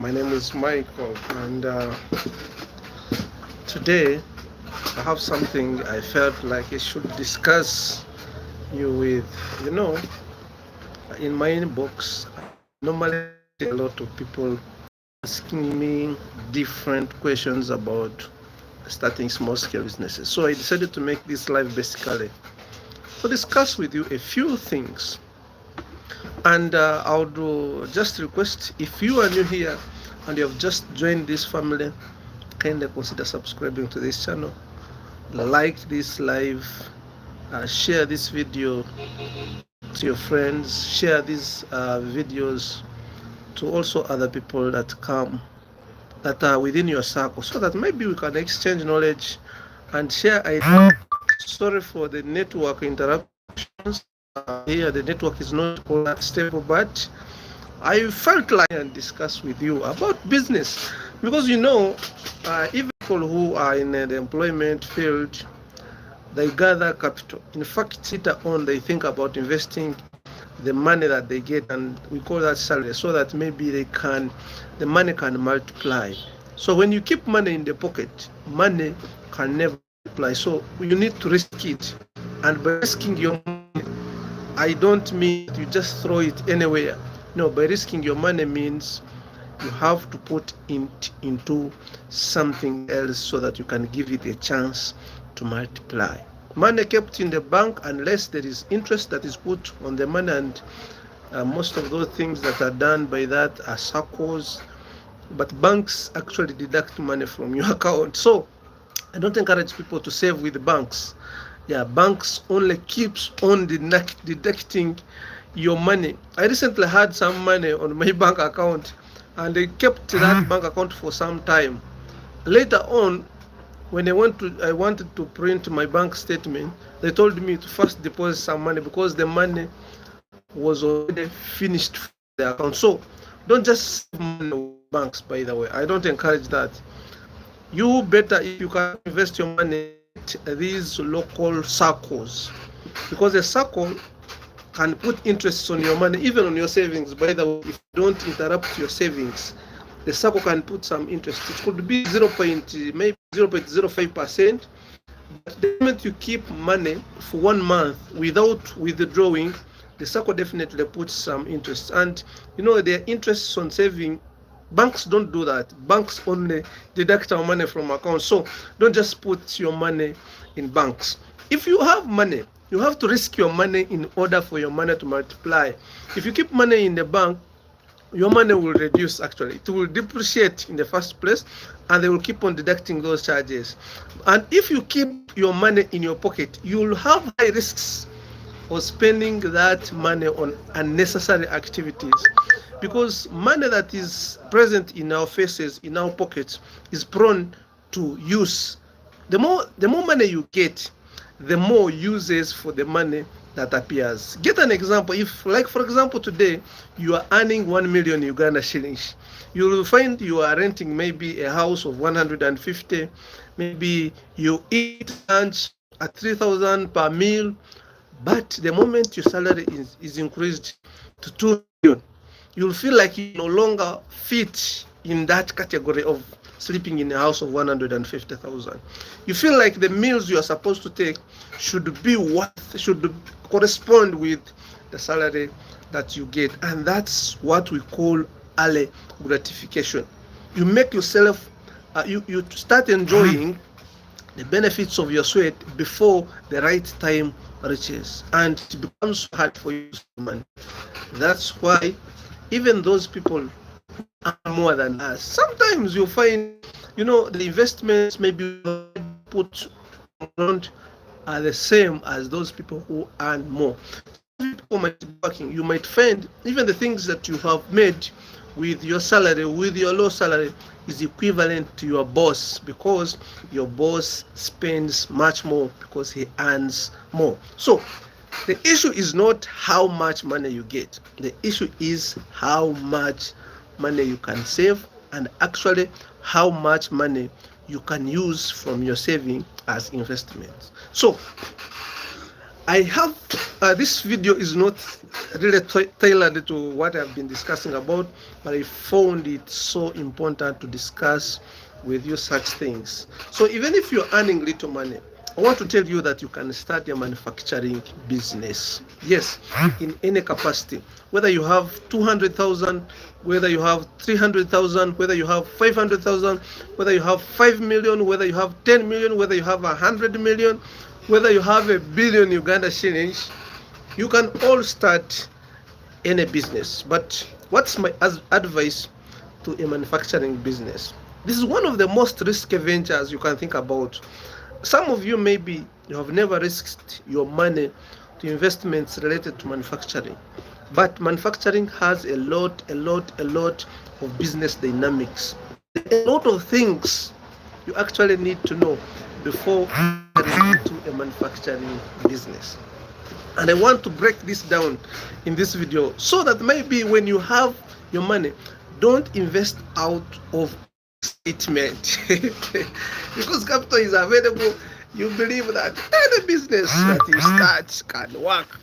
My name is Michael, and today I have something I felt like I should discuss you with. You know, in my inbox, I normally get a lot of people asking me different questions about starting small scale businesses. So I decided to make this live basically to discuss with you a few things. And I would just request, if you are new here and you have just joined this family, kindly consider subscribing to this channel, like this live, share this video to your friends, share these videos to also other people that are within your circle, so that maybe we can exchange knowledge and share ideas. Sorry for the network interruptions. Here the network is not all that stable, but I felt like and discuss with you about business, because even people who are in the employment field, they gather capital. In fact, later on they think about investing the money that they get, and we call that salary, so that maybe the money can multiply. So when you keep money in the pocket, money can never multiply. So you need to risk it, and by risking your money, I don't mean you just throw it anywhere. No, by risking your money means you have to put it into something else so that you can give it a chance to multiply. Money kept in the bank, unless there is interest that is put on the money, and most of those things that are done by that are circles, but banks actually deduct money from your account. So I don't encourage people to save with banks. Yeah, banks only keeps on deducting your money. I recently had some money on my bank account, and they kept that bank account for some time. Later on, when I wanted to print my bank statement, they told me to first deposit some money because the money was already finished for the account. So don't just save money with banks, by the way. I don't encourage that. You better, if you can invest your money at these local circles, because a circle can put interest on your money, even on your savings. By the way, if you don't interrupt your savings, the circle can put some interest. It could be maybe 0.05%. But the moment you keep money for 1 month without withdrawing, the circle definitely puts some interest. And their interests on saving, banks don't do that. Banks only deduct our money from accounts. So don't just put your money in banks. If you have money, you have to risk your money in order for your money to multiply. If you keep money in the bank, your money will reduce. Actually, it will depreciate in the first place, and they will keep on deducting those charges. And if you keep your money in your pocket, you will have high risks of spending that money on unnecessary activities, because money that is present in our faces, in our pockets, is prone to use. The more money you get, the more uses for the money that appears. Get an example. If, like for example, today you are earning 1 million Uganda shillings, you will find you are renting maybe a house of 150. Maybe you eat lunch at 3,000 per meal, but the moment your salary is increased to 2 million, you'll feel like you no longer fit in that category of sleeping in a house of 150,000. You feel like the meals you are supposed to take should correspond with the salary that you get, and that's what we call early gratification. You make yourself, you start enjoying the benefits of your sweat before the right time reaches, and it becomes hard for you to manage. That's why even those people are more than us. Sometimes you find, the investments maybe put on are the same as those people who earn more. People might be working. You might find even the things that you have made with your salary, with your low salary, is equivalent to your boss, because your boss spends much more because he earns more. So the issue is not how much money you get. The issue is how much money you can save, and actually how much money you can use from your saving as investments. So I have this video is not really tailored to what I've been discussing about, but I found it so important to discuss with you such things. So even if you're earning little money, I want to tell you that you can start a manufacturing business. Yes, in any capacity. Whether you have 200,000, whether you have 300,000, whether you have 500,000, whether you have 5 million, whether you have 10 million, whether you have 100 million, whether you have a billion Uganda shillings, you can all start any business. But what's my advice to a manufacturing business? This is one of the most risky ventures you can think about. Some of you maybe you have never risked your money to investments related to manufacturing, but manufacturing has a lot of business dynamics. A lot of things you actually need to know before getting into a manufacturing business. And I want to break this down in this video so that maybe when you have your money, don't invest out of excitement. Because capital is available, you believe that any business that you start can work.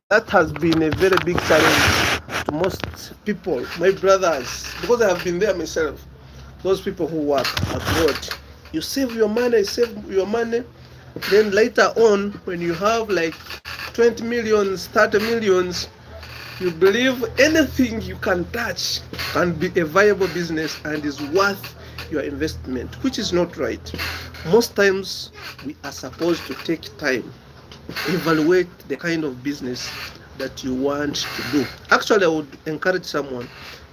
That has been a very big challenge to most people, my brothers, because I have been there myself. Those people who work abroad, you save your money, then later on, when you have like 20 millions, 30 millions, you believe anything you can touch can be a viable business and is worth your investment, which is not right. Most times we are supposed to take time, evaluate the kind of business that you want to do. Actually, I would encourage someone,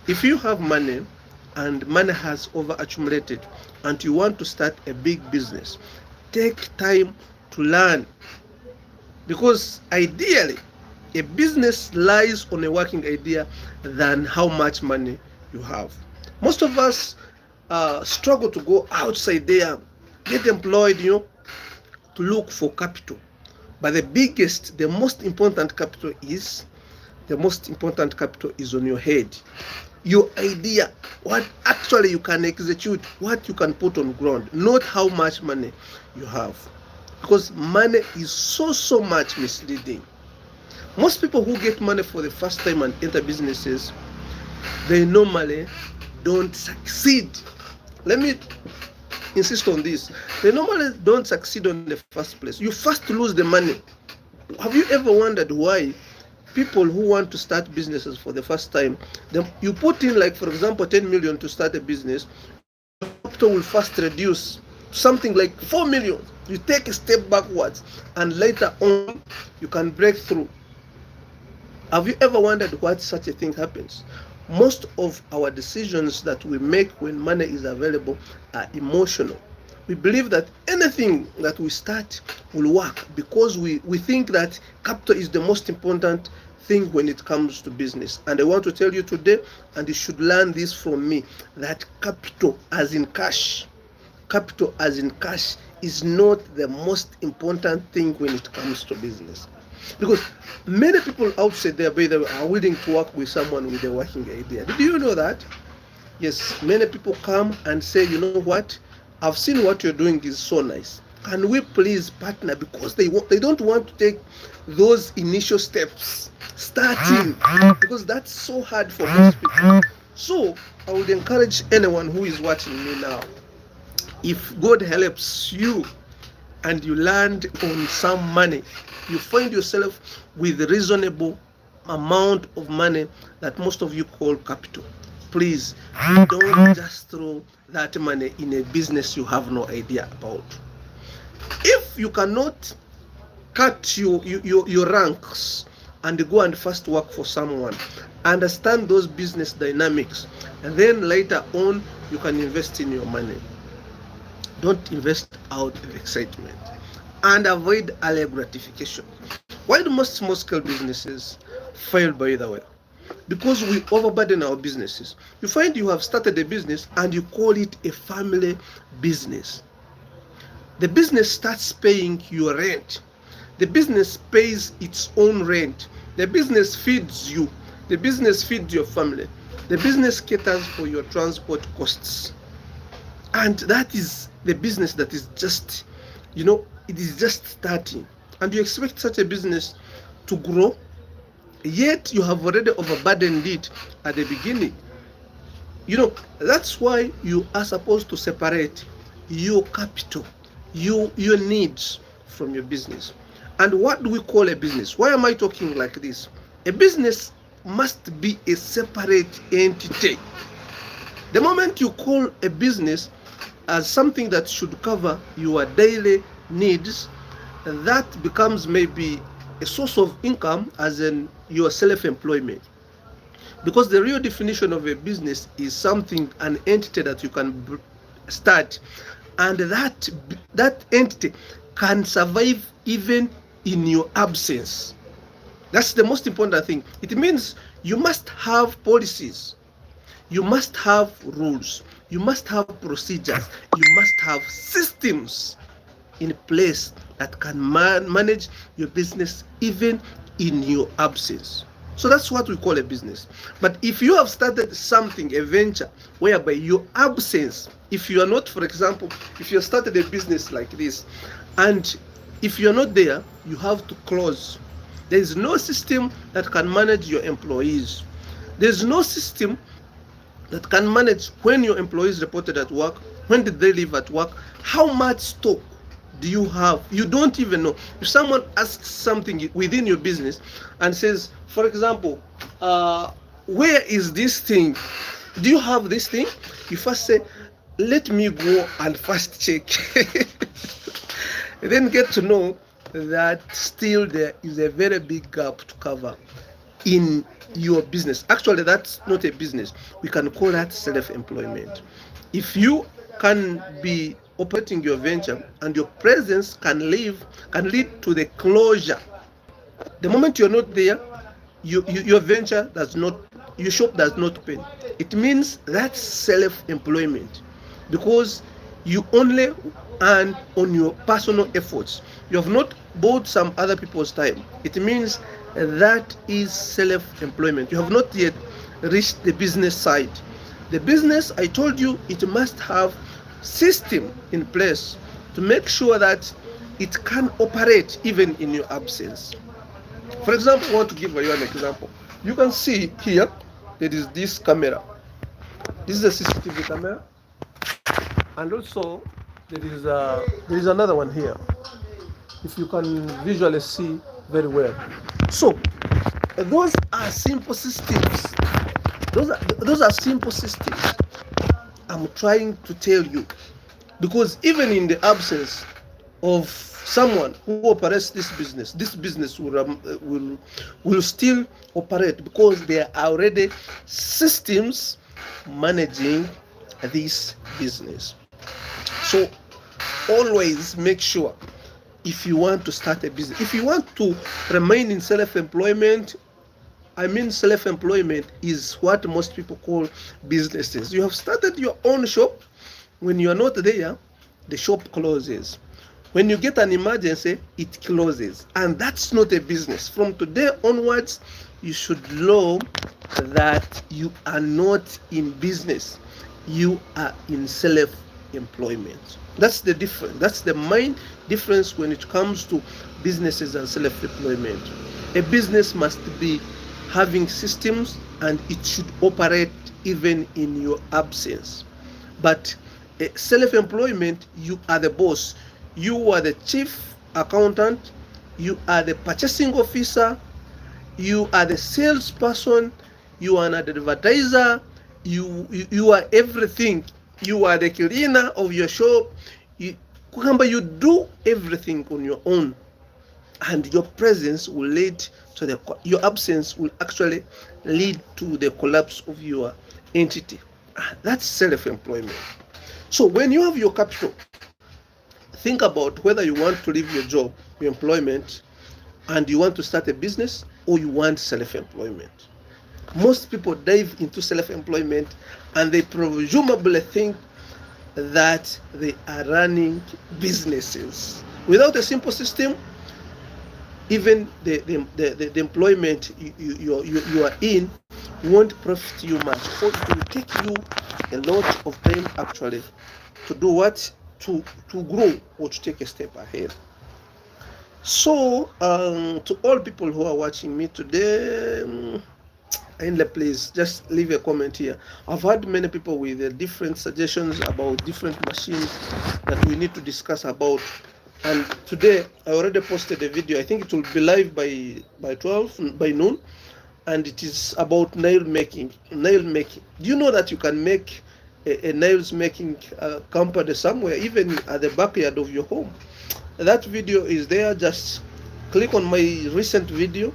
if you have money and money has over accumulated and you want to start a big business, take time to learn, because ideally a business lies on a working idea than how much money you have. Most of us struggle to go outside there, get employed, to look for capital. But the most important capital is on your head. Your idea, what actually you can execute, what you can put on ground, not how much money you have. Because money is so much misleading. Most people who get money for the first time and enter businesses, they normally don't succeed. Let me insist on this. They normally don't succeed in the first place. You first lose the money. Have you ever wondered why people who want to start businesses for the first time, you put in, like, for example, 10 million to start a business, your capital will first reduce something like 4 million. You take a step backwards and later on you can break through. Have you ever wondered why such a thing happens? Most of our decisions that we make when money is available are emotional. We believe that anything that we start will work because we think that capital is the most important thing when it comes to business. And I want to tell you today, and you should learn this from me, that capital as in cash is not the most important thing when it comes to business. Because many people outside there, by the way, are willing to work with someone with a working idea. Did you know that? Yes, many people come and say, you know what, I've seen what you're doing is so nice. Can we please partner? Because they don't want to take those initial steps, starting, because that's so hard for most people. So I would encourage anyone who is watching me now, if God helps you and you land on some money, you find yourself with a reasonable amount of money that most of you call capital, please don't just throw that money in a business you have no idea about. If you cannot cut your ranks and go and first work for someone, understand those business dynamics, and then later on you can invest in your money. Don't invest out of excitement, and avoid early gratification. Why do most small-scale businesses fail, by the way? Because we overburden our businesses. You find you have started a business and you call it a family business. The business starts paying your rent. The business pays its own rent. The business feeds you. The business feeds your family. The business caters for your transport costs. And that is the business that is just, it is just starting. and you expect such a business to grow, yet you have already overburdened it at the beginning. That's why you are supposed to separate your capital, your needs from your business. And what do we call a business? Why am I talking like this? A business must be a separate entity. The moment you call a business as something that should cover your daily needs, that becomes maybe a source of income, as in your self-employment. Because the real definition of a business is something, an entity that you can start, and that entity can survive even in your absence. That's the most important thing. It means you must have policies, you must have rules, you must have procedures, you must have systems in place that can manage your business even in your absence. So that's what we call a business. But if you have started something, a venture, whereby your absence, if you are not, for example, if you started a business like this, and if you're not there, you have to close. There is no system that can manage your employees. There's no system that can manage when your employees reported at work, when did they leave at work, how much stock do you have? You don't even know. If someone asks something within your business and says, for example, where is this thing? Do you have this thing? You first say, let me go and first check. Then get to know that still there is a very big gap to cover in your business. Actually, that's not a business. We can call that self-employment. If you can be operating your venture and your presence can lead to the closure, the moment you're not there, your venture does not, your shop does not open. It means that's self-employment, because you only earn on your personal efforts. You have not bought some other people's time. It means that is self-employment. You have not yet reached the business side. The business, I told you, it must have system in place to make sure that it can operate even in your absence. For example, I want to give you an example. You can see here, there is this camera. This is a CCTV camera, and also there is another one here. If you can visually see very well. So those are simple systems. Those are simple systems. I'm trying to tell you, because even in the absence of someone who operates this business will still operate, because there are already systems managing this business. So always make sure, if you want to start a business, if you want to remain in self-employment, self-employment is what most people call businesses. You have started your own shop. When you are not there, the shop closes. When you get an emergency, it closes. And that's not a business. From today onwards, you should know that you are not in business. You are in self-employment. That's the difference. That's the main difference when it comes to businesses and self-employment. A business must be having systems, and it should operate even in your absence. But self-employment, you are the boss. You are the chief accountant. You are the purchasing officer. You are the salesperson. You are an advertiser. You are everything. You are the cleaner of your shop. You do everything on your own, and your presence will lead to your absence will actually lead to the collapse of your entity. That's self-employment. So when you have your capital, think about whether you want to leave your job, your employment, and you want to start a business, or you want self-employment. Most people dive into self-employment, and they presumably think that they are running businesses. Without a simple system, even the employment you are in won't profit you much. So it will take you a lot of time actually to do what? To grow or to take a step ahead. So, to all people who are watching me today, and please just leave a comment here. I've had many people with different suggestions about different machines that we need to discuss about. And today I already posted a video. I think it will be live by 12 by noon, and it is about nail making. Nail making. Do you know that you can make a nails making company somewhere, even at the backyard of your home? That video is there. Just click on my recent video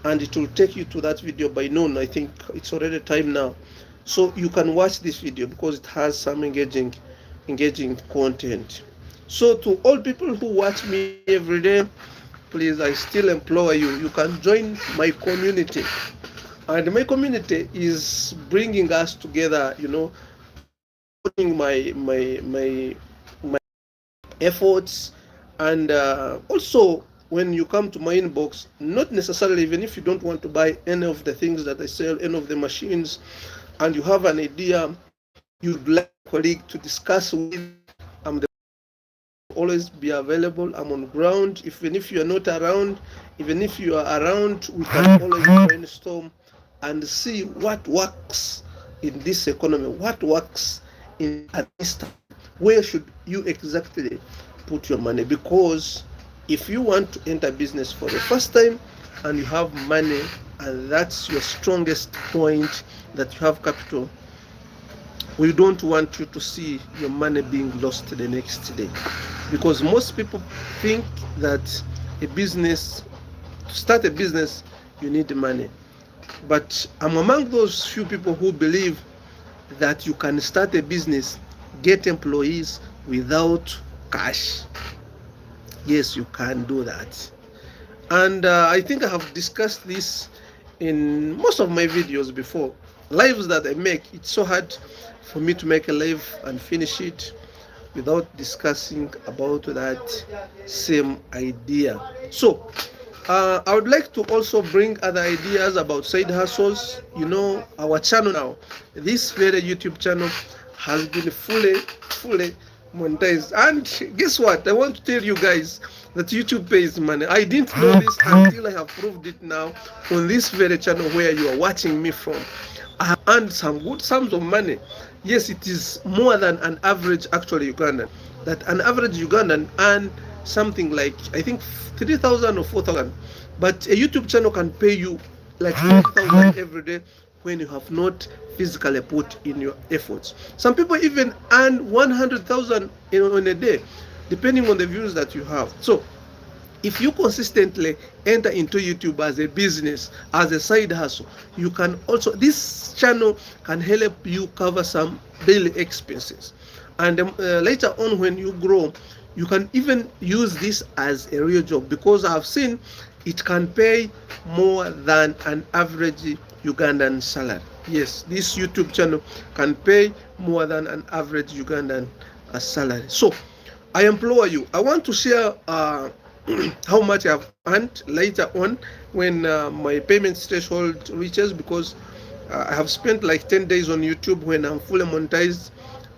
and it will take you to that video by noon. I think it's already time now, so you can watch this video because it has some engaging content. So to all people who watch me every day, please, I still implore you can join my community. And my community is bringing us together, supporting my efforts. And also, when you come to my inbox, not necessarily, even if you don't want to buy any of the things that I sell, any of the machines, and you have an idea you'd like a colleague to discuss with, I'm the always be available. I'm on ground. Even if you are not around, even if you are around, we can always brainstorm and see what works in this economy, what works at this time. Where should you exactly put your money? Because if you want to enter business for the first time and you have money, and that's your strongest point, that you have capital, we don't want you to see your money being lost the next day. Because most people think that to start a business, you need money. But I'm among those few people who believe that you can start a business, get employees without cash. Yes, you can do that. And I think I have discussed this in most of my videos before. Lives that I make, it's so hard for me to make a live and finish it without discussing about that same idea. So I would like to also bring other ideas about side hustles. Our channel now, this very YouTube channel, has been fully monetized. And guess what? I want to tell you guys that YouTube pays money. I didn't know this until I have proved it now on this very channel where you are watching me from. I have earned some good sums of money. Yes, it is more than an average actually Ugandan. That an average Ugandan earn something like, I think, 3,000 or 4,000. But a YouTube channel can pay you like 5,000 every day when you have not physically put in your efforts. Some people even earn 100,000 in a day, depending on the views that you have. So if you consistently enter into YouTube as a business, as a side hustle, you can also, this channel can help you cover some daily expenses. And later on, when you grow, you can even use this as a real job, because I've seen it can pay more than an average Ugandan salary. Yes, this YouTube channel can pay more than an average Ugandan salary. So I implore you, I want to share how much I've earned later on when my payment threshold reaches, because I have spent like 10 days on YouTube when I'm fully monetized.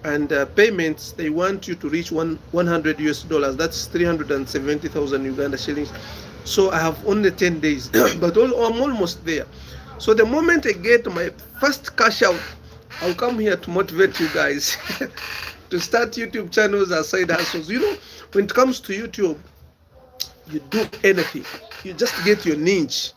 And payments, they want you to reach 100 US dollars. That's 370,000 Uganda shillings. So I have only 10 days, but I'm almost there. So the moment I get my first cash out, I'll come here to motivate you guys to start YouTube channels as side hustles. When it comes to YouTube, you do anything, you just get your niche.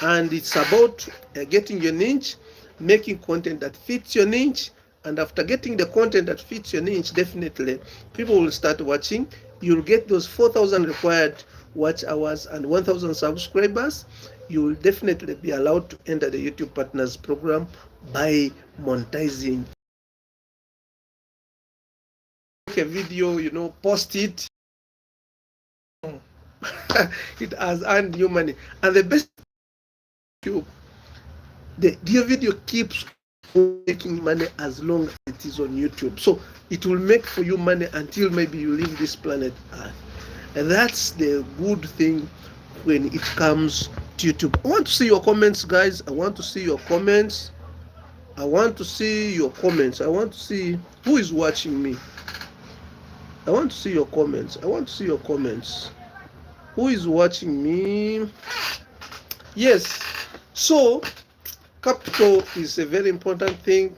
And it's about getting your niche, making content that fits your niche. And after getting the content that fits your niche, definitely people will start watching. You'll get those 4,000 required watch hours and 1,000 subscribers. You will definitely be allowed to enter the YouTube Partners program by monetizing. Make a video, post it. It has earned you money. And the best, your video keeps making money as long as it is on YouTube. So it will make for you money until maybe you leave this planet Earth. And that's the good thing when it comes to YouTube. I want to see your comments, guys. I want to see your comments. I want to see your comments. I want to see who is watching me. I want to see your comments. I want to see your comments. Who is watching me? Yes. So capital is a very important thing,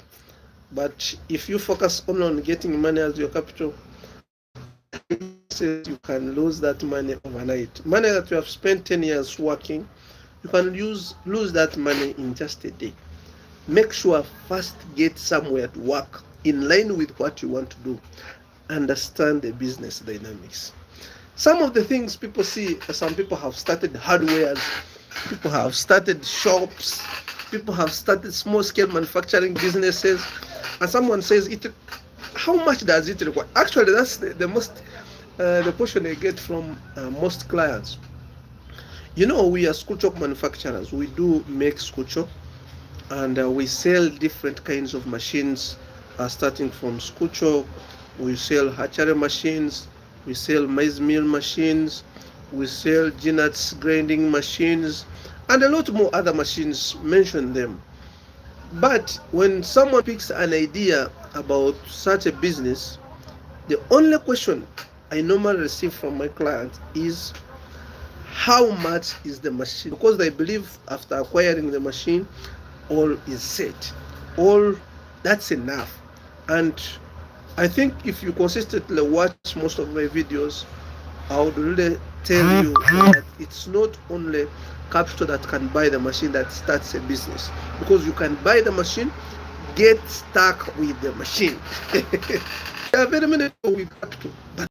but if you focus only on getting money as your capital, you can lose that money overnight. Money that you have spent 10 years working, you can lose that money in just a day. Make sure first get somewhere to work in line with what you want to do. Understand the business dynamics. Some of the things people see, some people have started hardwares, people have started shops, people have started small scale manufacturing businesses, and someone says, how much does it require? Actually, that's the question I get from most clients. We are Schoolchalk manufacturers. We do make Schoolchalk, and we sell different kinds of machines, starting from Schoolchalk. We sell hatchery machines, we sell maize meal machines, we sell nuts grinding machines, and a lot more other machines. Mention them. But when someone picks an idea about such a business, the only question I normally receive from my clients is, how much is the machine? Because they believe after acquiring the machine, all is set. All that's enough. And I think if you consistently watch most of my videos, I would really tell you that it's not only capital that can buy the machine that starts a business. Because you can buy the machine, get stuck with the machine. There are very many people with capital, but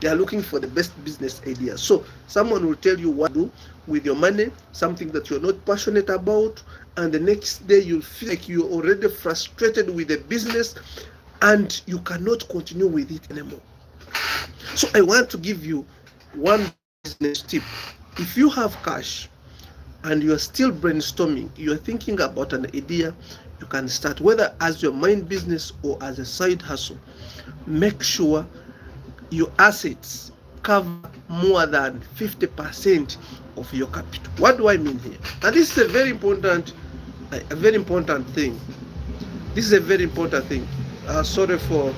they are looking for the best business idea. So someone will tell you what to do with your money, something that you're not passionate about, and the next day you'll feel like you're already frustrated with the business and you cannot continue with it anymore. So I want to give you one business tip. If you have cash and you're still brainstorming, you're thinking about an idea you can start, whether as your main business or as a side hustle, make sure your assets cover more than 50% of your capital. What do I mean here? And this is a very important thing. This is a very important thing. Sorry for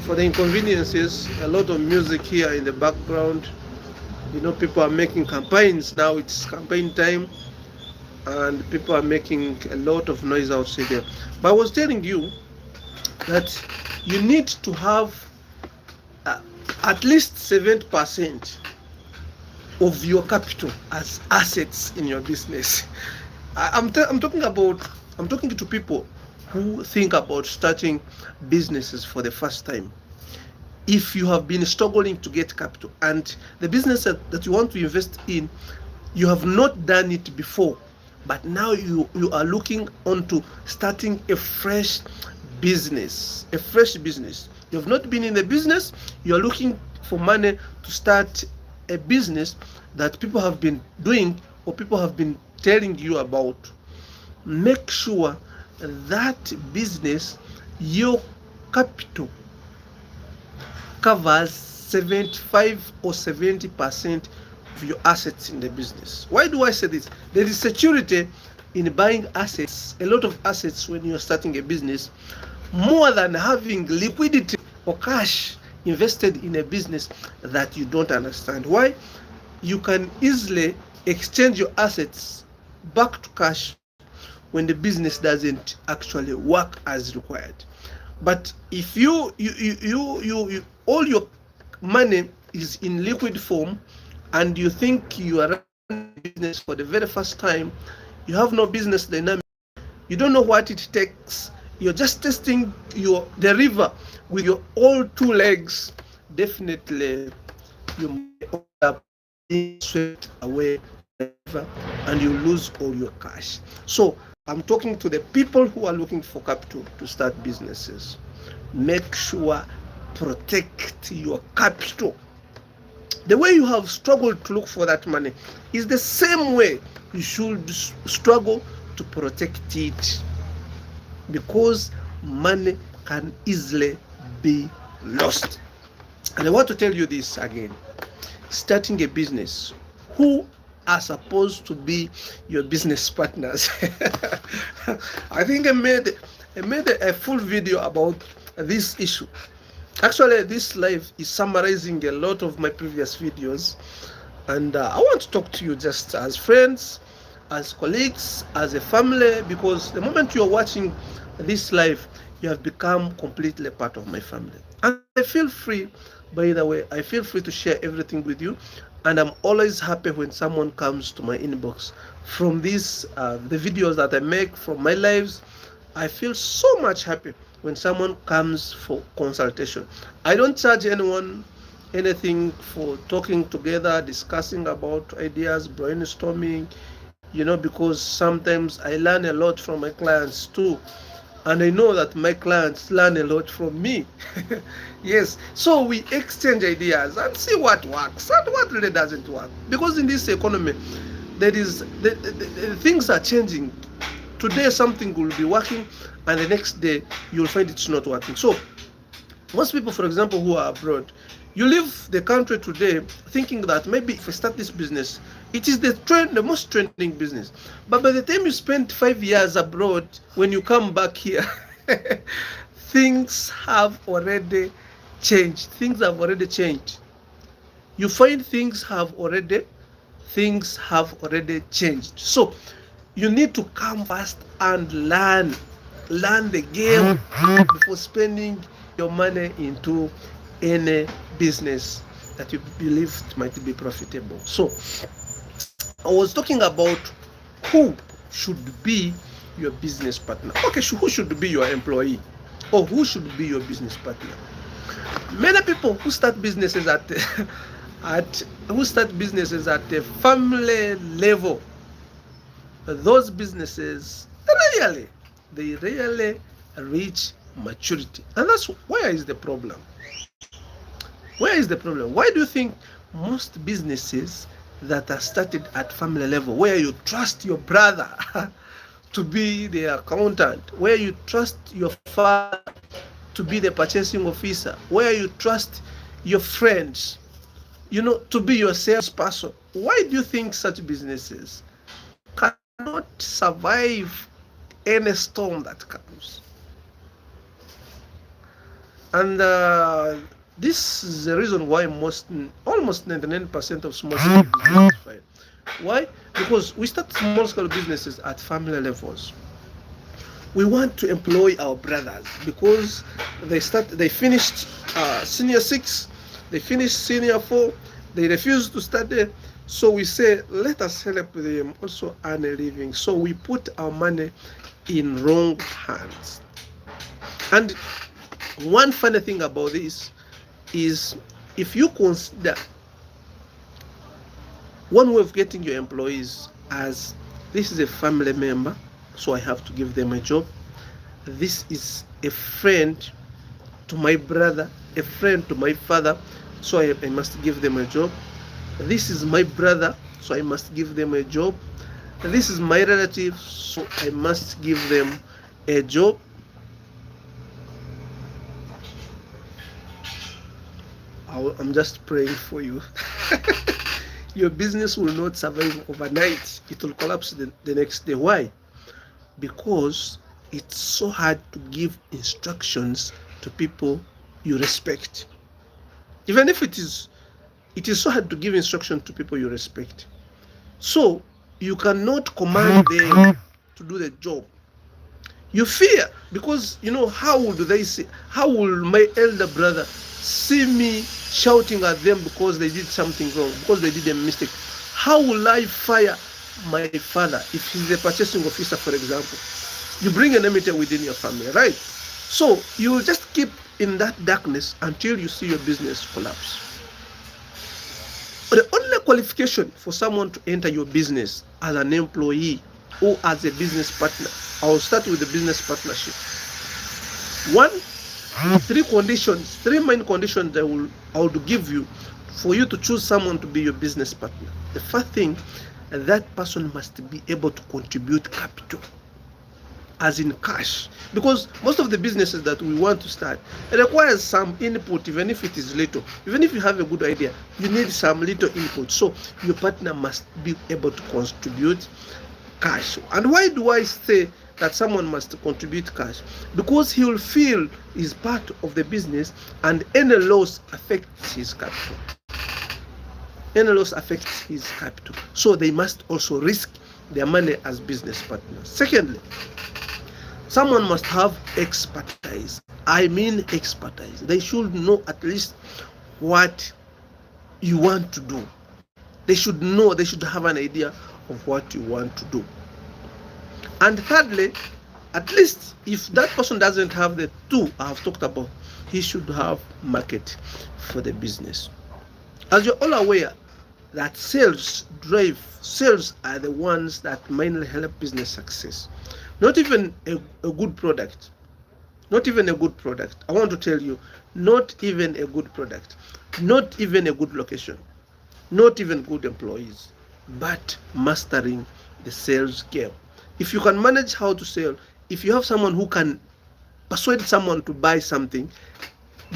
the inconveniences. A lot of music here in the background. People are making campaigns now. It's campaign time, and people are making a lot of noise outside there. But I was telling you that you need to have at least 70% of your capital as assets in your business. I'm talking to people who think about starting businesses for the first time. If you have been struggling to get capital and the business that you want to invest in, you have not done it before, but now you are looking onto starting a fresh business. You have not been in the business, you are looking for money to start a business that people have been doing or people have been telling you about. Make sure that business, your capital covers 75 or 70% of your assets in the business. Why do I say this? There is security in buying assets, a lot of assets when you're starting a business, more than having liquidity or cash invested in a business that you don't understand. Why? You can easily exchange your assets back to cash when the business doesn't actually work as required. But if you all your money is in liquid form and you think you are running a business for the very first time, you have no business dynamic, you don't know what it takes, you're just testing the river with your all two legs, definitely you may end up being swept away and you lose all your cash. So I'm talking to the people who are looking for capital to start businesses. Make sure protect your capital. The way you have struggled to look for that money is the same way you should struggle to protect it, because money can easily be lost. And I want to tell you this again. Starting a business, who are supposed to be your business partners? I think I made a full video about this issue. Actually, this live is summarizing a lot of my previous videos, and I want to talk to you just as friends, as colleagues, as a family, because the moment you're watching this live, you have become completely part of my family. And I feel free, by the way, I feel free to share everything with you. And I'm always happy when someone comes to my inbox from these, the videos that I make from my lives. I feel so much happy when someone comes for consultation. I don't charge anyone anything for talking together, discussing about ideas, brainstorming, because sometimes I learn a lot from my clients too. And I know that my clients learn a lot from me. Yes, so we exchange ideas and see what works and what really doesn't work. Because in this economy, there is the things are changing. Today something will be working, and the next day you'll find it's not working. So most people, for example, who are abroad, you leave the country today thinking that maybe if I start this business, it is the most trending business. But by the time you spend 5 years abroad, when you come back here, things have already changed. Things have already changed. You find things have already changed. So you need to come first and learn the game before spending your money into any business that you believe might be profitable. So I was talking about who should be your business partner. Okay, who should be your employee, or who should be your business partner? Many people who start businesses at the family level, those businesses they rarely reach maturity. And that's where is the problem. Where is the problem? Why do you think most businesses that are started at family level, where you trust your brother to be the accountant, where you trust your father to be the purchasing officer, where you trust your friends, to be your salesperson, why do you think such businesses cannot survive any storm that comes? And this is the reason why almost 99% of small scale businesses fail. Why? Because we start small scale businesses at family levels. We want to employ our brothers because they finished senior 6, they finished senior 4, they refuse to study. So we say, let us help them also earn a living. So we put our money in wrong hands. And one funny thing about this is, if you consider one way of getting your employees as, this is a family member, so I have to give them a job. This is a friend to my brother, a friend to my father, so I must give them a job. This is my brother, so I must give them a job. This is my relative, so I must give them a job. I'm just praying for you. Your business will not survive overnight. It will collapse the next day. Why? Because it's so hard to give instructions to people you respect. Even if it is so hard to give instruction to people you respect. So you cannot command them to do the job. You fear, because how will my elder brother see me shouting at them because they did something wrong, because they did a mistake? How will I fire my father if he's the purchasing officer, for example? You bring an enmity within your family, right? So you will just keep in that darkness until you see your business collapse. But the only qualification for someone to enter your business as an employee or as a business partner, I will start with the business partnership. Three main conditions I would give you for you to choose someone to be your business partner. The first thing, that person must be able to contribute capital, as in cash, because most of the businesses that we want to start, it requires some input, even if it is little. Even if you have a good idea, you need some little input. So your partner must be able to contribute cash. And why do I say that someone must contribute cash, because he will feel is part of the business, and any loss affects his capital. Any loss affects his capital. So they must also risk their money as business partners. Secondly, someone must have expertise. I mean expertise. They should know at least what you want to do. They should know, they should have an idea of what you want to do. And thirdly, at least if that person doesn't have the two I have talked about, he should have market for the business. As you're all aware that sales are the ones that mainly help business success. Not even a good product. Not even a good product. I want to tell you, not even a good product. Not even a good location. Not even good employees. But mastering the sales game. If you can manage how to sell, if you have someone who can persuade someone to buy something,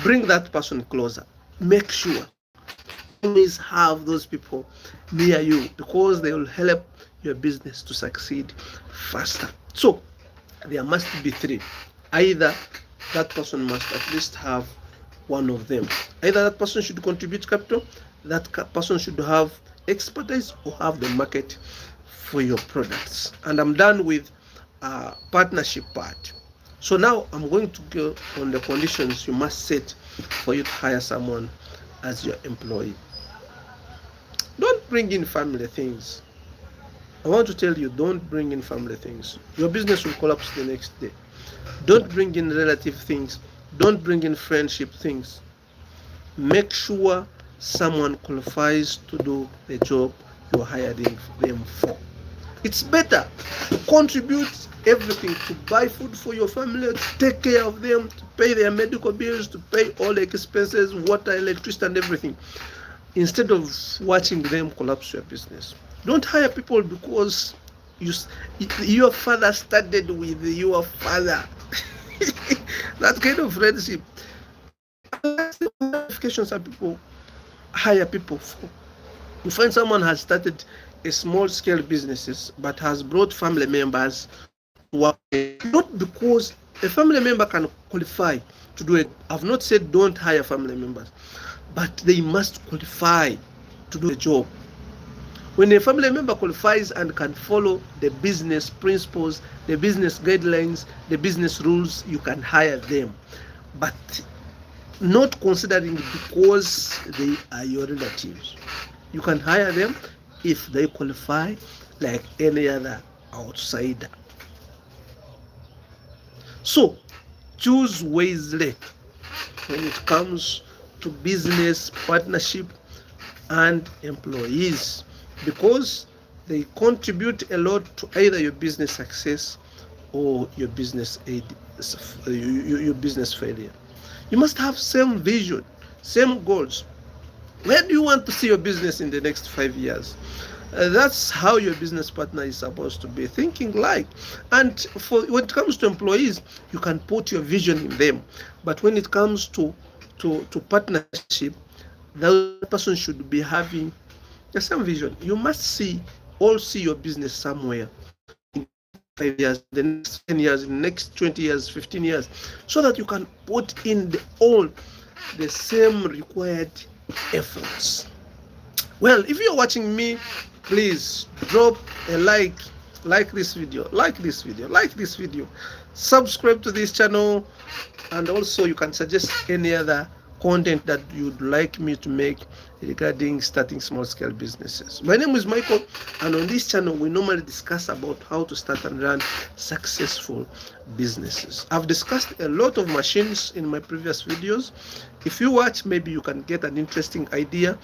bring that person closer. Make sure always have those people near you, because they will help your business to succeed faster. So there must be three. Either that person must at least have one of them. Either that person should contribute capital, that person should have expertise, or have the market for your products. And I'm done with partnership part. So now I'm going to go on the conditions you must set for you to hire someone as your employee. Don't bring in family things. I want to tell you, don't bring in family things. Your business will collapse the next day. Don't bring in relative things. Don't bring in friendship things. Make sure someone qualifies to do the job you're hiring them for. It's better to contribute everything, to buy food for your family, to take care of them, to pay their medical bills, to pay all the expenses, water, electricity, and everything, instead of watching them collapse your business. Don't hire people because your father started with your father. That kind of friendship. That's the qualifications that people hire people for. You find someone has started a small scale businesses but has brought family members to work, not because a family member can qualify to do it. I've not said don't hire family members, but they must qualify to do the job. When a family member qualifies and can follow the business principles, the business guidelines, the business rules, you can hire them. But not considering because they are your relatives. You can hire them if they qualify like any other outsider. So choose wisely when it comes to business partnership and employees, because they contribute a lot to either your business success or your business your business failure. You must have same vision, same goals. Where do you want to see your business in the next 5 years? That's how your business partner is supposed to be thinking like. And when it comes to employees, you can put your vision in them. But when it comes to partnership, the person should be having the same vision. You must all see your business somewhere in 5 years, the next 10 years, the next 20 years, 15 years, so that you can put in all the same required efforts. Well, if you're watching me, please drop a like this video, like this video, subscribe to this channel, and also you can suggest any other content that you'd like me to make regarding starting small scale businesses. My name is Michael, and on this channel we normally discuss about how to start and run successful businesses. I've discussed a lot of machines in my previous videos. If you watch, maybe you can get an interesting idea,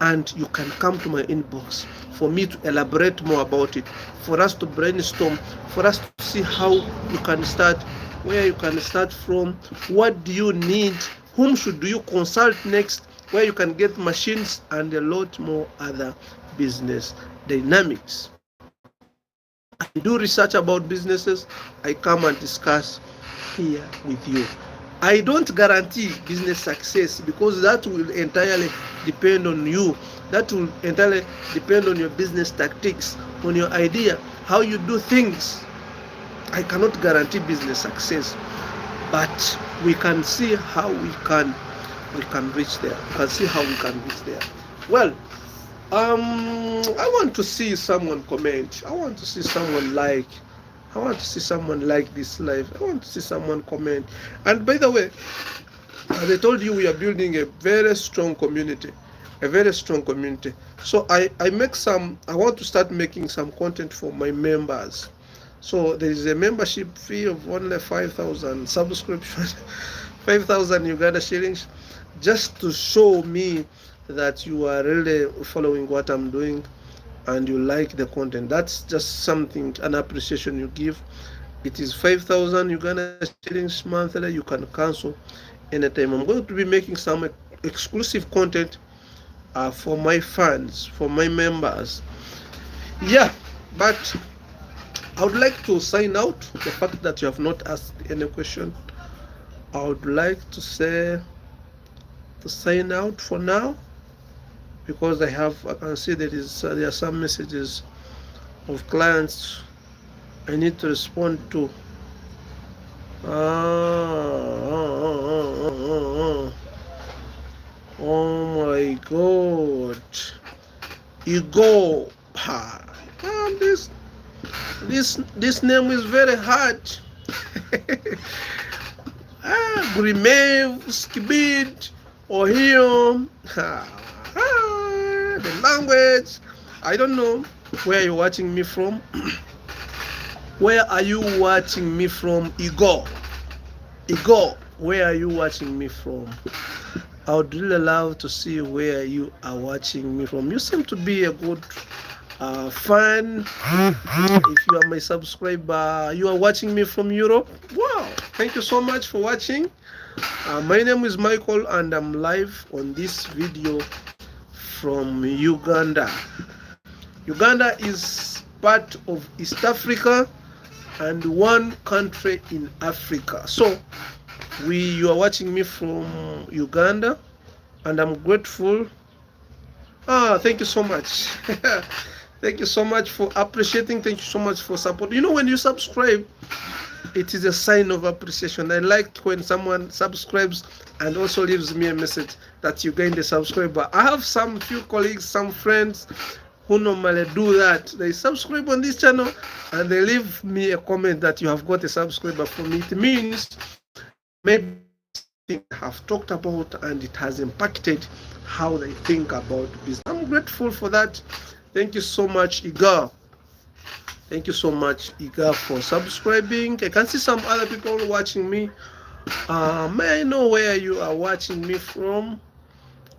and you can come to my inbox for me to elaborate more about it, for us to brainstorm, for us to see how you can start, where you can start from, what do you need, whom should you consult next, where you can get machines, and a lot more other business dynamics. I do research about businesses. I come and discuss here with you. I don't guarantee business success, because that will entirely depend on you. That will entirely depend on your business tactics, on your idea, how you do things. I cannot guarantee business success, but we can see how we can reach there. We can see how we can reach there. Well, I want to see someone comment. I want to see someone like. I want to see someone like this live. I want to see someone comment. And by the way, as I told you, we are building a very strong community. A very strong community. So I want to start making some content for my members. So there is a membership fee of only 5,000 subscription, 5,000 Uganda shillings, just to show me that you are really following what I'm doing and you like the content. That's just something, an appreciation you give. It is 5,000 Uganda shillings monthly. You can cancel anytime. I'm going to be making some exclusive content for my fans, for my members. Yeah, but I would like to sign out. The fact that you have not asked any question, I would like to say to sign out for now, because I can see there are some messages of clients I need to respond to. Oh my God, Ego. This name is very hard. Grimev, Skibid, Ohio. The language. I don't know where you're watching me from. Where are you watching me from, Igor? Igor, where are you watching me from? I would really love to see where you are watching me from. You seem to be a good fan. If you are my subscriber, you are watching me from Europe. Wow, thank you so much for watching. My name is Michael and I'm live on this video from Uganda. Uganda is part of East Africa and one country in Africa. So you are watching me from Uganda and I'm grateful. Thank you so much. Thank you so much for appreciating. Thank you so much for support. You know, when you subscribe, it is a sign of appreciation. I like when someone subscribes and also leaves me a message that you gained a subscriber. I have some few colleagues, some friends who normally do that. They subscribe on this channel and they leave me a comment that you have got a subscriber from me. It means maybe something I have talked about and it has impacted how they think about business. I'm grateful for that. Thank you so much, Igor. Thank you so much, Igor, for subscribing. I can see some other people watching me. May I know where you are watching me from?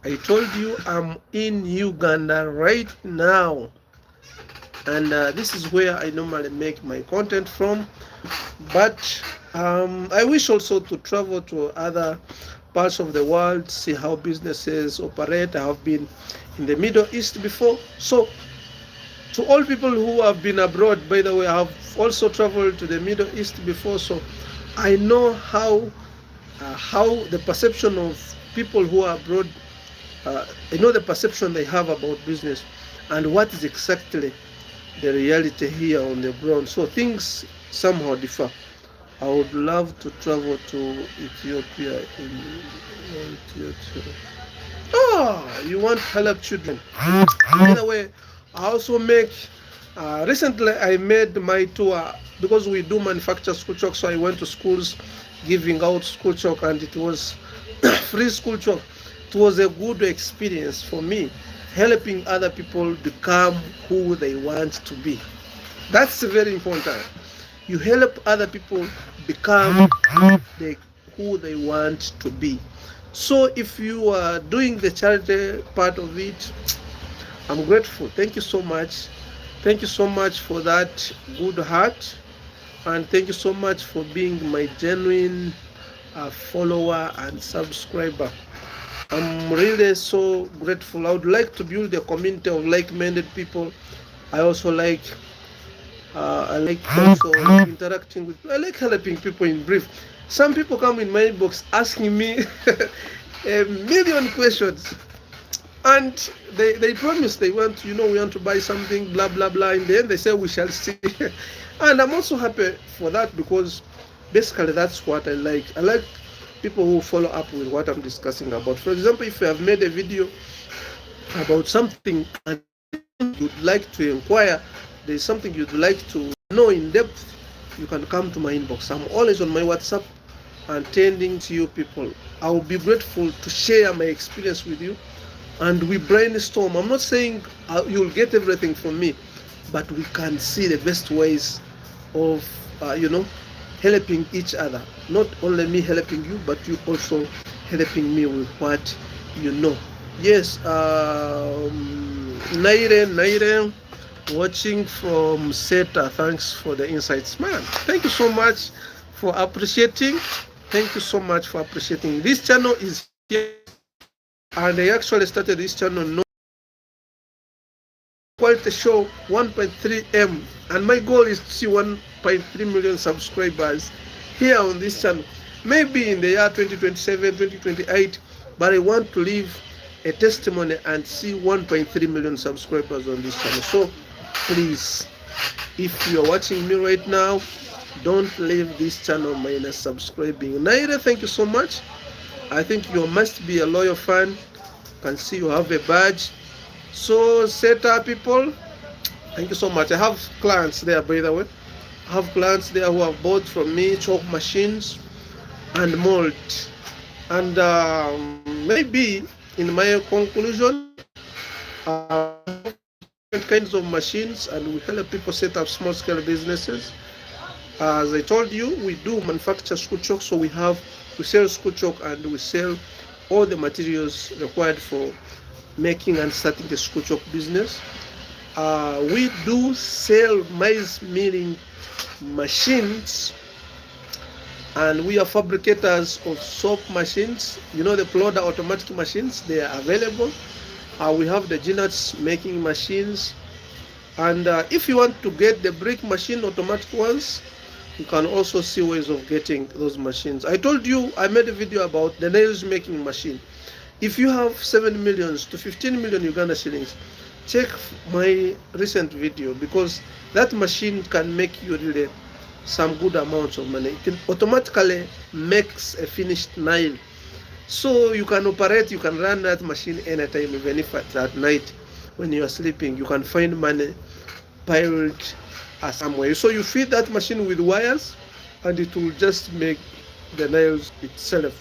I told you I'm in Uganda right now. And this is where I normally make my content from. But I wish also to travel to other parts of the world, see how businesses operate. I have been in the Middle East before. So to all people who have been abroad, by the way, I have also traveled to the Middle East before. So I know how the perception of people who are abroad, I know the perception they have about business and what is exactly the reality here on the ground. So things somehow differ. I would love to travel to Ethiopia. You want to help children. By the way, I also make, recently I made my tour, because we do manufacture Schoolchalk, so I went to schools giving out Schoolchalk and it was free Schoolchalk. It was a good experience for me, helping other people become who they want to be. That's very important. You help other people become who they want to be. So if you are doing the charity part of it, I'm grateful. Thank you so much. Thank you so much for that good heart. And thank you so much for being my genuine follower and subscriber. I'm really so grateful. I would like to build a community of like-minded people. I also like also interacting with, I like helping people in brief. Some people come in my inbox asking me a million questions, and they promise they want, we want to buy something, blah blah blah. In the end, they say we shall see. And I'm also happy for that because basically that's what I like. I like people who follow up with what I'm discussing about. For example, if you have made a video about something and you'd like to inquire, there's something you'd like to know in depth, you can come to my inbox. I'm always on my WhatsApp and tending to you people. I will be grateful to share my experience with you and we brainstorm. I'm not saying you'll get everything from me, but we can see the best ways of, helping each other. Not only me helping you, but you also helping me with what you know. Yes, Naire, watching from SETA. Thanks for the insights, man. Thank you so much for appreciating. Thank you so much for appreciating. This channel is here, and I actually started this channel no quality show 1.3M, and my goal is to see 1.3 million subscribers here on this channel. Maybe in the year 2027, 2028, but I want to leave a testimony and see 1.3 million subscribers on this channel. So please, if you are watching me right now, don't leave this channel minus subscribing. Naira, thank you so much. I think you must be a loyal fan. Can see you have a badge. So SETA people, thank you so much. I have clients there, by the way. I have clients there who have bought from me chalk machines and mold. And maybe in my conclusion, different kinds of machines, and we help people set up small scale businesses. As I told you, we do manufacture Schoolchalk, so we sell Schoolchalk and we sell all the materials required for making and starting the Schoolchalk business. We do sell maize milling machines, and we are fabricators of soap machines. You know, the plotter automatic machines, they are available. We have the G-nuts making machines, and if you want to get the brick machine automatic ones, you can also see ways of getting those machines. I told you, I made a video about the nails making machine. If you have 7 million to 15 million Uganda shillings, check my recent video, because that machine can make you really some good amounts of money. It automatically makes a finished nail. So you can operate, you can run that machine anytime, even if it's at night when you are sleeping. You can find money piled somewhere. So you feed that machine with wires and it will just make the nails itself.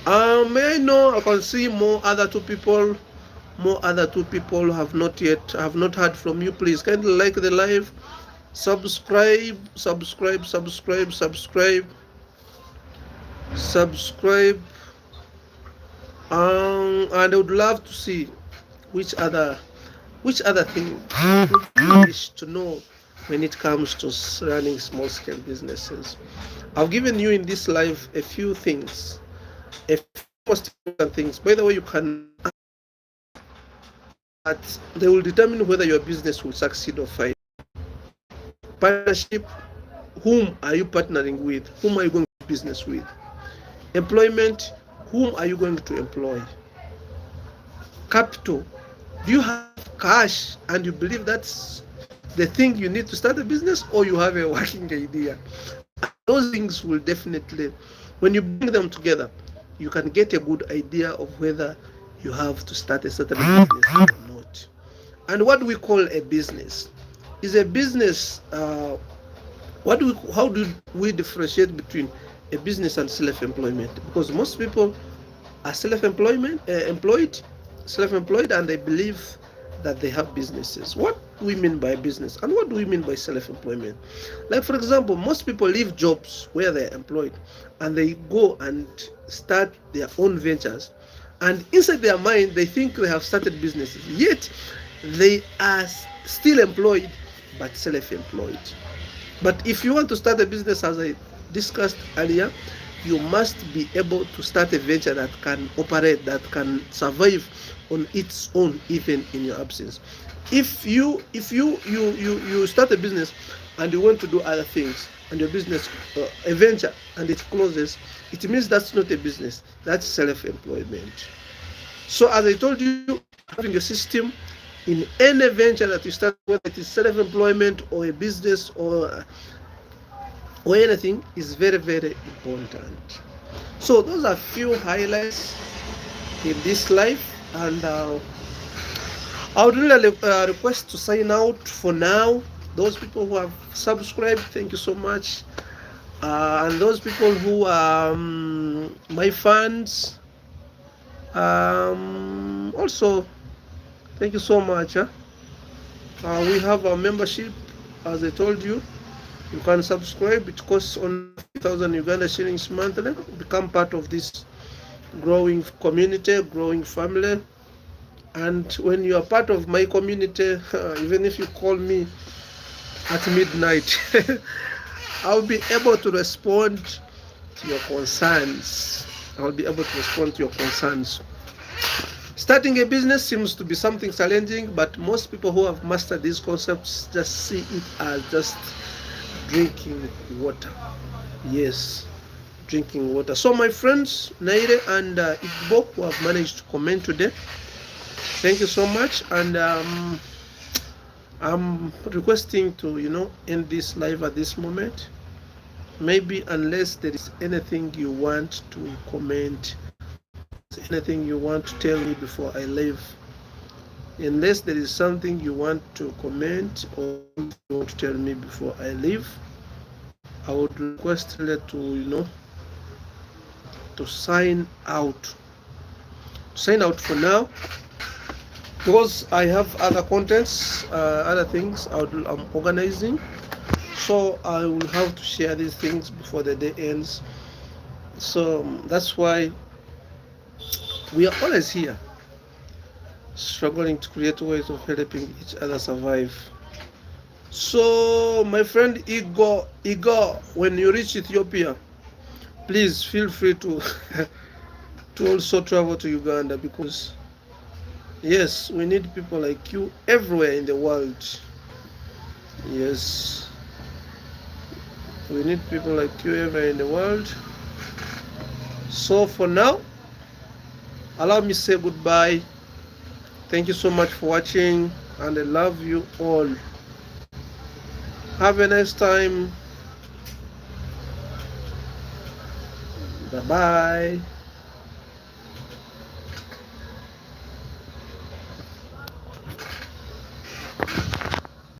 May I know, I can see more other two people have not heard from you. Please kindly like the live, subscribe, and I would love to see which other thing you wish to know when it comes to running small scale businesses. I've given you in this live a few things, a few most important things. By the way, you can, but they will determine whether your business will succeed or fail. Partnership, whom are you partnering with? Whom are you going to do business with? Employment, whom are you going to employ? Capital, do you have cash and you believe that's the thing you need to start a business, or you have a working idea? Those things will definitely, when you bring them together, you can get a good idea of whether you have to start a certain business or not. And what we call a business is a business. How do we differentiate between a business and self-employment? Because most people are self-employed, and they believe that they have businesses. What do we mean by business, and what do we mean by self-employment? Like, for example, most people leave jobs where they're employed and they go and start their own ventures, and inside their mind they think they have started businesses, yet they are still employed but self-employed. But if you want to start a business, as I discussed earlier, you must be able to start a venture that can operate, that can survive on its own, even in your absence. If you start a business and you want to do other things, and your business, a venture, and it closes, it means that's not a business, that's self-employment. So as I told you, having a system, in any venture that you start, whether it is self-employment or a business or anything, is very, very important. So those are few highlights in this life, and I would really request to sign out for now. Those people who have subscribed, thank you so much. And those people who are my fans, also thank you so much. We have a membership, as I told you. You can subscribe. It costs only 5,000 Uganda shillings monthly. Become part of this growing community, growing family. And when you are part of my community, even if you call me at midnight, I'll be able to respond to your concerns. I'll be able to respond to your concerns. Starting a business seems to be something challenging, but most people who have mastered these concepts just see it as just drinking water. Yes, drinking water. So my friends, Naire and Igbo, who have managed to comment today, thank you so much. And I'm requesting to, end this live at this moment. Maybe unless there is anything you want to comment, anything you want to tell me before I leave, unless there is something you want to comment or you want to tell me before I leave, I would request you to, to sign out. Sign out for now, because I have other contents, other things I'm organizing. So I will have to share these things before the day ends. So that's why we are always here, struggling to create ways of helping each other survive. So my friend Igor, when you reach Ethiopia, please feel free to to also travel to Uganda, because yes, we need people like you everywhere in the world. Yes, we need people like you everywhere in the world. So for now, allow me to say goodbye. Thank you so much for watching, and I love you all. Have a nice time. Bye bye.